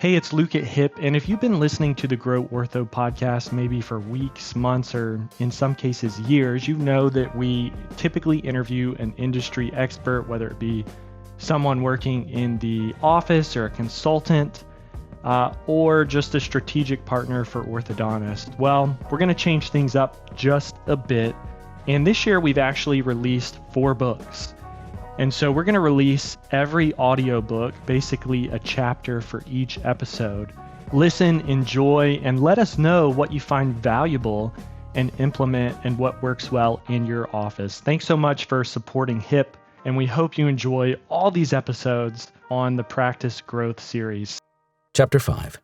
Hey, it's Luke at HIP, and if you've been listening to the Grow Ortho podcast maybe for weeks, months, or in some cases years, you know that we typically interview an industry expert, whether it be someone working in the office or a consultant, or just a strategic partner for orthodontists. Well, we're going to change things up just a bit, and this year we've actually released 4 books. And so we're going to release every audiobook, basically a chapter for each episode. Listen, enjoy, and let us know what you find valuable and implement and what works well in your office. Thanks so much for supporting HIP, and we hope you enjoy all these episodes on the Practice Growth series. Chapter 5.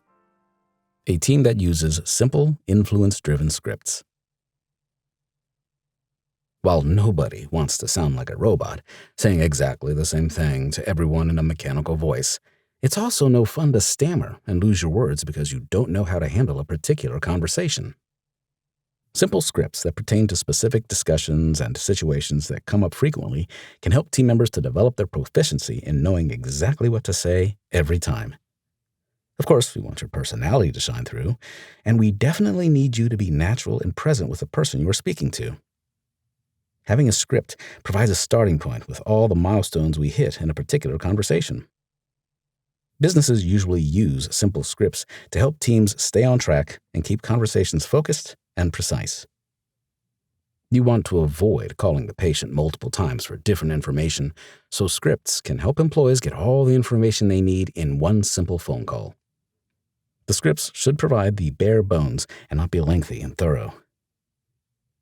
A team that uses simple, influence-driven scripts. While nobody wants to sound like a robot, saying exactly the same thing to everyone in a mechanical voice, it's also no fun to stammer and lose your words because you don't know how to handle a particular conversation. Simple scripts that pertain to specific discussions and situations that come up frequently can help team members to develop their proficiency in knowing exactly what to say every time. Of course, we want your personality to shine through, and we definitely need you to be natural and present with the person you are speaking to. Having a script provides a starting point with all the milestones we hit in a particular conversation. Businesses usually use simple scripts to help teams stay on track and keep conversations focused and precise. You want to avoid calling the patient multiple times for different information, so scripts can help employees get all the information they need in one simple phone call. The scripts should provide the bare bones and not be lengthy and thorough.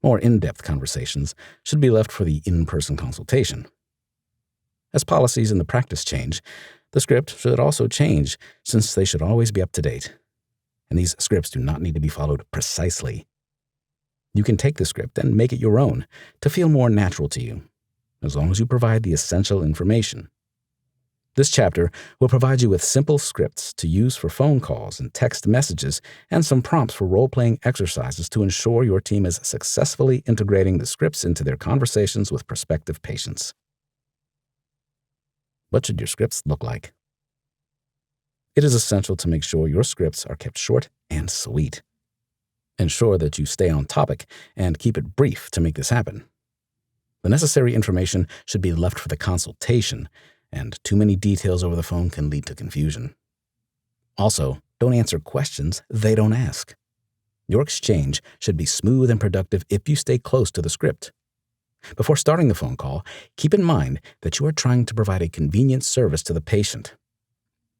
More in-depth conversations should be left for the in-person consultation. As policies in the practice change, the script should also change since they should always be up to date. And these scripts do not need to be followed precisely. You can take the script and make it your own to feel more natural to you, as long as you provide the essential information. This chapter will provide you with simple scripts to use for phone calls and text messages and some prompts for role-playing exercises to ensure your team is successfully integrating the scripts into their conversations with prospective patients. What should your scripts look like? It is essential to make sure your scripts are kept short and sweet. Ensure that you stay on topic and keep it brief to make this happen. The necessary information should be left for the consultation, and too many details over the phone can lead to confusion. Also, don't answer questions they don't ask. Your exchange should be smooth and productive if you stay close to the script. Before starting the phone call, keep in mind that you are trying to provide a convenient service to the patient.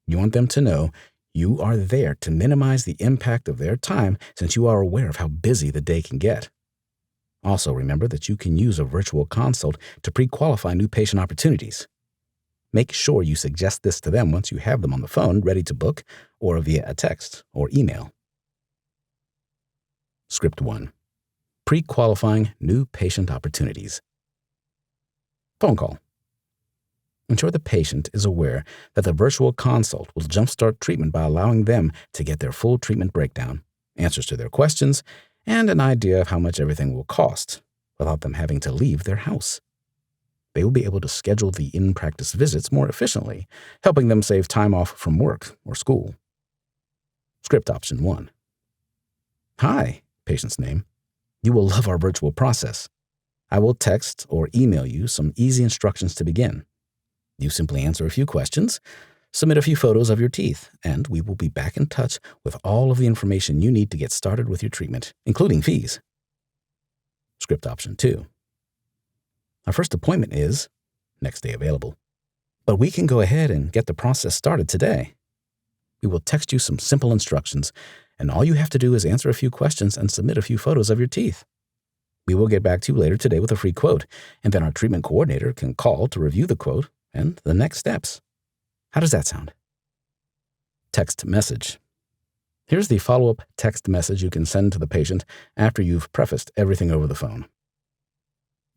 You want them to know you are there to minimize the impact of their time since you are aware of how busy the day can get. Also, remember that you can use a virtual consult to pre-qualify new patient opportunities. Make sure you suggest this to them once you have them on the phone ready to book or via a text or email. Script 1. Pre-qualifying new patient opportunities. Phone call. Ensure the patient is aware that the virtual consult will jumpstart treatment by allowing them to get their full treatment breakdown, answers to their questions, and an idea of how much everything will cost without them having to leave their house. They will be able to schedule the in-practice visits more efficiently, helping them save time off from work or school. Script option 1. Hi, patient's name. You will love our virtual process. I will text or email you some easy instructions to begin. You simply answer a few questions, submit a few photos of your teeth, and we will be back in touch with all of the information you need to get started with your treatment, including fees. Script option 2. Our first appointment is next day available, but we can go ahead and get the process started today. We will text you some simple instructions, and all you have to do is answer a few questions and submit a few photos of your teeth. We will get back to you later today with a free quote, and then our treatment coordinator can call to review the quote and the next steps. How does that sound? Text message. Here's the follow-up text message you can send to the patient after you've prefaced everything over the phone.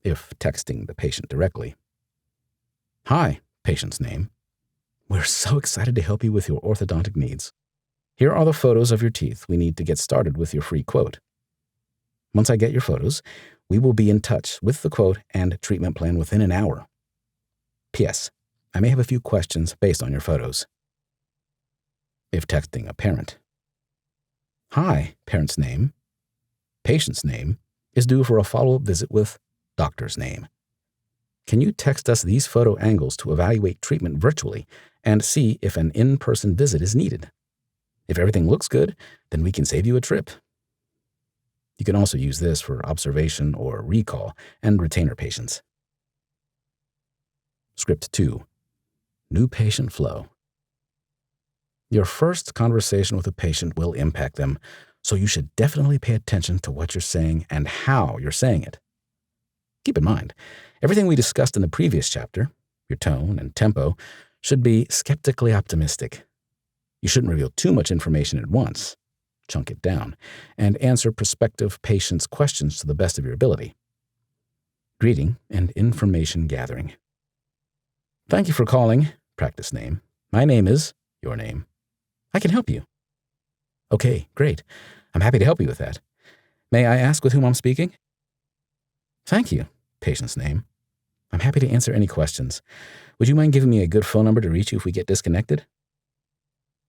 If texting the patient directly. Hi, patient's name. We're so excited to help you with your orthodontic needs. Here are the photos of your teeth we need to get started with your free quote. Once I get your photos, we will be in touch with the quote and treatment plan within an hour. P.S. I may have a few questions based on your photos. if texting a parent. Hi, parent's name, patient's name is due for a follow-up visit with doctor's name. Can you text us these photo angles to evaluate treatment virtually and see if an in-person visit is needed? If everything looks good, then we can save you a trip. You can also use this for observation or recall and retainer patients. Script 2. New patient flow. Your first conversation with a patient will impact them, so you should definitely pay attention to what you're saying and how you're saying it. Keep in mind, everything we discussed in the previous chapter, your tone and tempo, should be skeptically optimistic. You shouldn't reveal too much information at once. Chunk it down, and answer prospective patients' questions to the best of your ability. Greeting and information gathering. Thank you for calling. Practice name. My name is your name. I can help you. Okay, great. I'm happy to help you with that. May I ask with whom I'm speaking? Thank you. Patient's name. I'm happy to answer any questions. Would you mind giving me a good phone number to reach you if we get disconnected?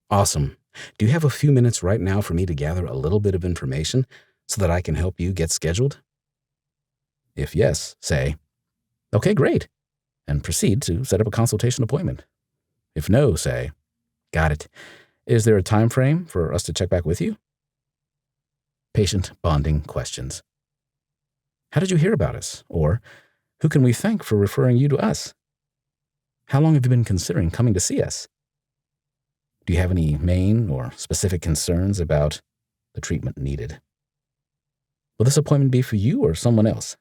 Awesome. Do you have a few minutes right now for me to gather a little bit of information so that I can help you get scheduled? If yes, say, okay, great, and proceed to set up a consultation appointment. If no, say, got it. Is there a time frame for us to check back with you? Patient bonding questions. How did you hear about us? Or, who can we thank for referring you to us? How long have you been considering coming to see us? Do you have any main or specific concerns about the treatment needed? Will this appointment be for you or someone else?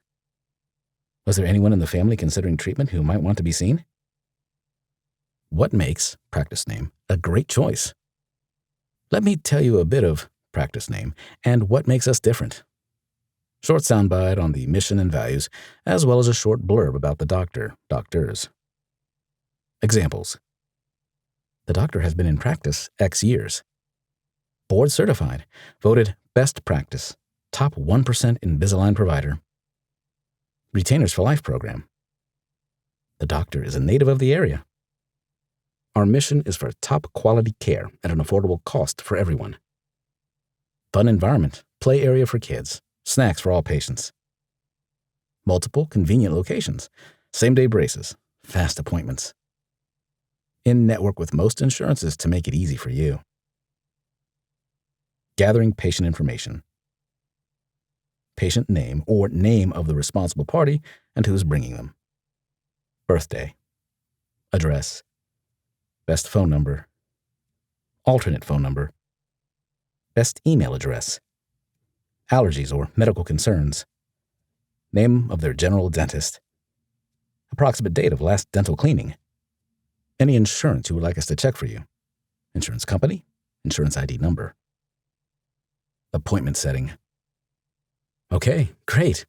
Was there anyone in the family considering treatment who might want to be seen? What makes practice name a great choice? Let me tell you a bit of practice name and what makes us different. Short soundbite on the mission and values, as well as a short blurb about the doctor, doctors. Examples. The doctor has been in practice X years. Board certified, voted best practice, top 1% Invisalign provider. Retainers for Life program. The doctor is a native of the area. Our mission is for top quality care at an affordable cost for everyone. Fun environment, play area for kids, snacks for all patients. Multiple convenient locations, same-day braces, fast appointments. In-network with most insurances to make it easy for you. Gathering patient information. Patient name or name of the responsible party and who's bringing them. Birthday. Address. Best phone number. Alternate phone number. Best email address. Allergies or medical concerns. Name of their general dentist. Approximate date of last dental cleaning. Any insurance you would like us to check for you. Insurance company, insurance ID number. Appointment setting. Okay, great.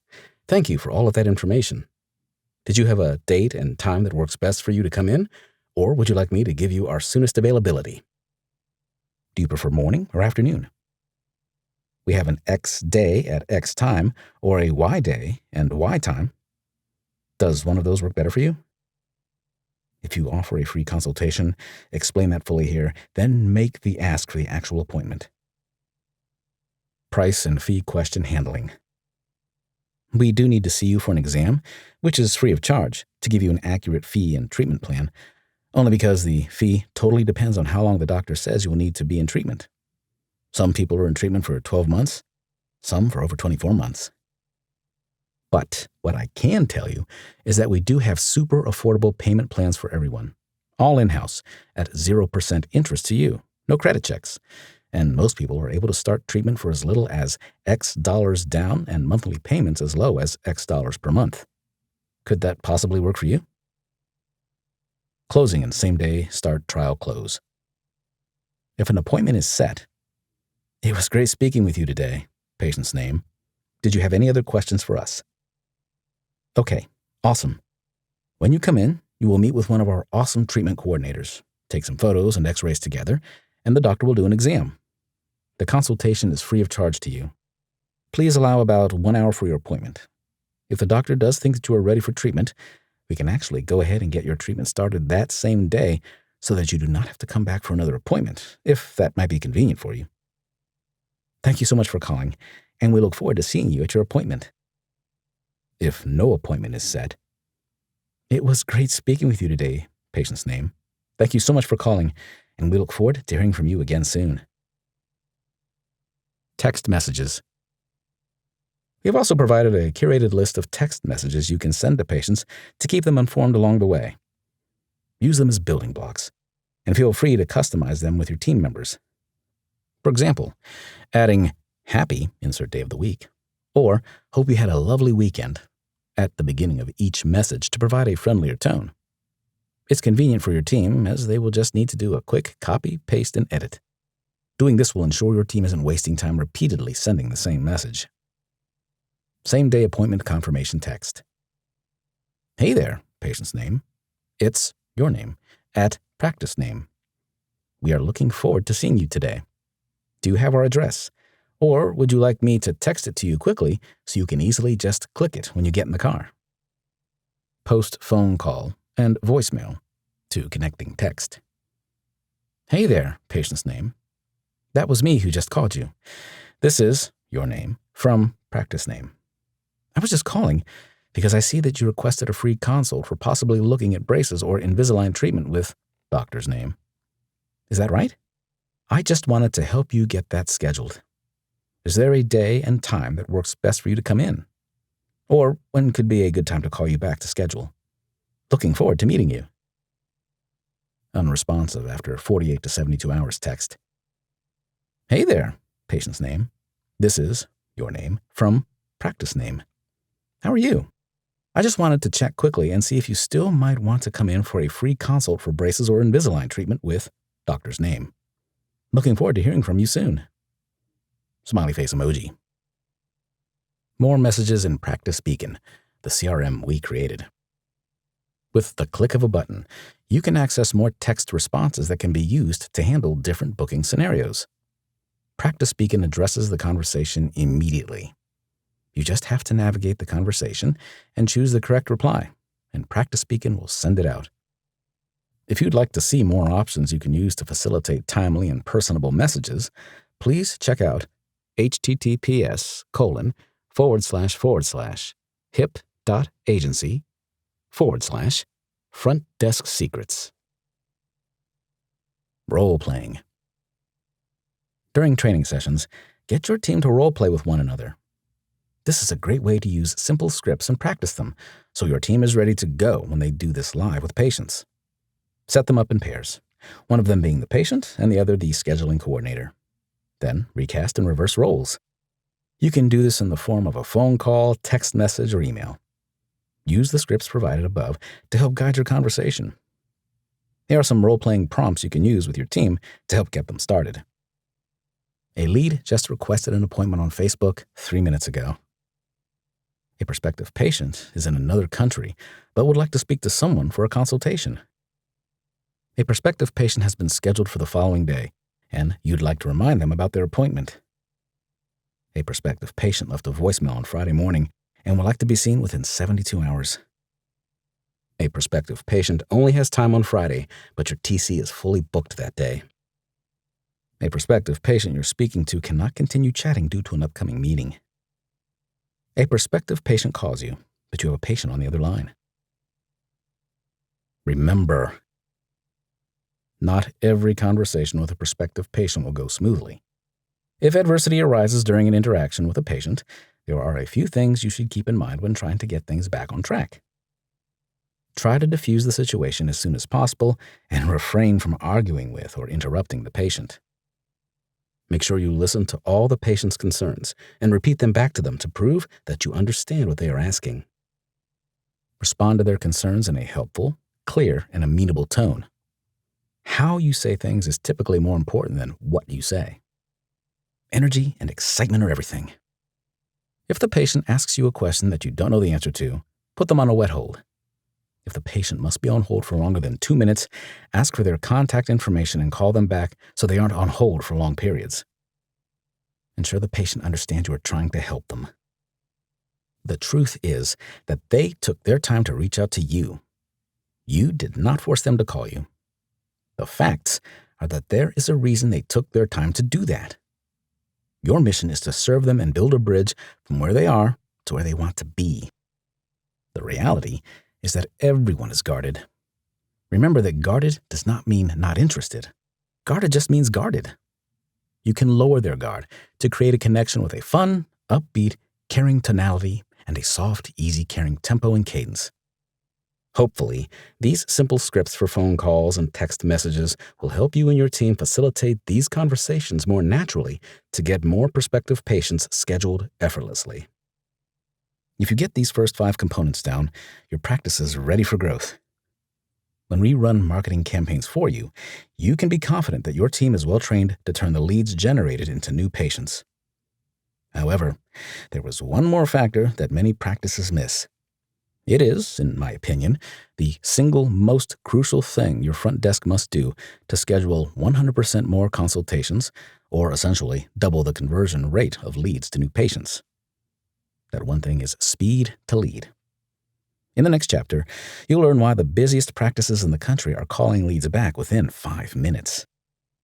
Thank you for all of that information. Did you have a date and time that works best for you to come in, or would you like me to give you our soonest availability? Do you prefer morning or afternoon? We have an X day at X time or a Y day and Y time. Does one of those work better for you? If you offer a free consultation, explain that fully here, then make the ask for the actual appointment. Price and fee question handling. We do need to see you for an exam, which is free of charge, to give you an accurate fee and treatment plan, only because the fee totally depends on how long the doctor says you will need to be in treatment. Some people are in treatment for 12 months, some for over 24 months. But what I can tell you is that we do have super affordable payment plans for everyone, all in-house, at 0% interest to you, no credit checks. And most people are able to start treatment for as little as X dollars down and monthly payments as low as X dollars per month. Could that possibly work for you? Closing and same-day start trial close. If an appointment is set, it was great speaking with you today. Patient's name. Did you have any other questions for us? Okay, awesome. When you come in, you will meet with one of our awesome treatment coordinators, take some photos and x-rays together, and the doctor will do an exam. The consultation is free of charge to you. Please allow about 1 hour for your appointment. If the doctor does think that you are ready for treatment, we can actually go ahead and get your treatment started that same day so that you do not have to come back for another appointment, if that might be convenient for you. Thank you so much for calling, and we look forward to seeing you at your appointment. If no appointment is set, it was great speaking with you today, patient's name. Thank you so much for calling, and we look forward to hearing from you again soon. Text messages. We have also provided a curated list of text messages you can send to patients to keep them informed along the way. Use them as building blocks, and feel free to customize them with your team members. For example, adding happy, insert day of the week, or hope you had a lovely weekend at the beginning of each message to provide a friendlier tone. It's convenient for your team, as they will just need to do a quick copy, paste, and edit. Doing this will ensure your team isn't wasting time repeatedly sending the same message. Same-day appointment confirmation text. Hey there, patient's name. It's your name at practice name. We are looking forward to seeing you today. Do you have our address? Or would you like me to text it to you quickly so you can easily just click it when you get in the car? Post phone call and voicemail to connecting text. Hey there, patient's name. That was me who just called you. This is your name from practice name. I was just calling because I see that you requested a free consult for possibly looking at braces or Invisalign treatment with doctor's name. Is that right? I just wanted to help you get that scheduled. Is there a day and time that works best for you to come in? Or when could be a good time to call you back to schedule? Looking forward to meeting you. Unresponsive after 48 to 72 hours text. Hey there, patient's name. This is your name from practice name. How are you? I just wanted to check quickly and see if you still might want to come in for a free consult for braces or Invisalign treatment with doctor's name. Looking forward to hearing from you soon. Smiley face emoji. More messages in Practice Beacon, the CRM we created. With the click of a button, you can access more text responses that can be used to handle different booking scenarios. Practice Beacon addresses the conversation immediately. You just have to navigate the conversation and choose the correct reply, and Practice Beacon will send it out. If you'd like to see more options you can use to facilitate timely and personable messages, please check out https://hip.agency/front-desk-secrets. Role-playing. During training sessions, get your team to role-play with one another. This is a great way to use simple scripts and practice them, so your team is ready to go when they do this live with patients. Set them up in pairs, one of them being the patient and the other the scheduling coordinator. Then recast and reverse roles. You can do this in the form of a phone call, text message, or email. Use the scripts provided above to help guide your conversation. Here are some role-playing prompts you can use with your team to help get them started. A lead just requested an appointment on Facebook 3 minutes ago. A prospective patient is in another country but would like to speak to someone for a consultation. A prospective patient has been scheduled for the following day, and you'd like to remind them about their appointment. A prospective patient left a voicemail on Friday morning and would like to be seen within 72 hours. A prospective patient only has time on Friday, but your TC is fully booked that day. A prospective patient you're speaking to cannot continue chatting due to an upcoming meeting. A prospective patient calls you, but you have a patient on the other line. Remember, not every conversation with a prospective patient will go smoothly. If adversity arises during an interaction with a patient, there are a few things you should keep in mind when trying to get things back on track. Try to diffuse the situation as soon as possible and refrain from arguing with or interrupting the patient. Make sure you listen to all the patient's concerns and repeat them back to them to prove that you understand what they are asking. Respond to their concerns in a helpful, clear, and amenable tone. How you say things is typically more important than what you say. Energy and excitement are everything. If the patient asks you a question that you don't know the answer to, put them on a wet hold. If the patient must be on hold for longer than 2 minutes, ask for their contact information and call them back so they aren't on hold for long periods. Ensure the patient understands you are trying to help them. The truth is that they took their time to reach out to you. You did not force them to call you. The facts are that there is a reason they took their time to do that. Your mission is to serve them and build a bridge from where they are to where they want to be. The reality is that everyone is guarded. Remember that guarded does not mean not interested. Guarded just means guarded. You can lower their guard to create a connection with a fun, upbeat, caring tonality and a soft, easy, caring tempo and cadence. Hopefully, these simple scripts for phone calls and text messages will help you and your team facilitate these conversations more naturally to get more prospective patients scheduled effortlessly. If you get these first 5 components down, your practice is ready for growth. When we run marketing campaigns for you, you can be confident that your team is well trained to turn the leads generated into new patients. However, there was one more factor that many practices miss. It is, in my opinion, the single most crucial thing your front desk must do to schedule 100% more consultations, or essentially double the conversion rate of leads to new patients. That one thing is speed to lead. In the next chapter, you'll learn why the busiest practices in the country are calling leads back within 5 minutes.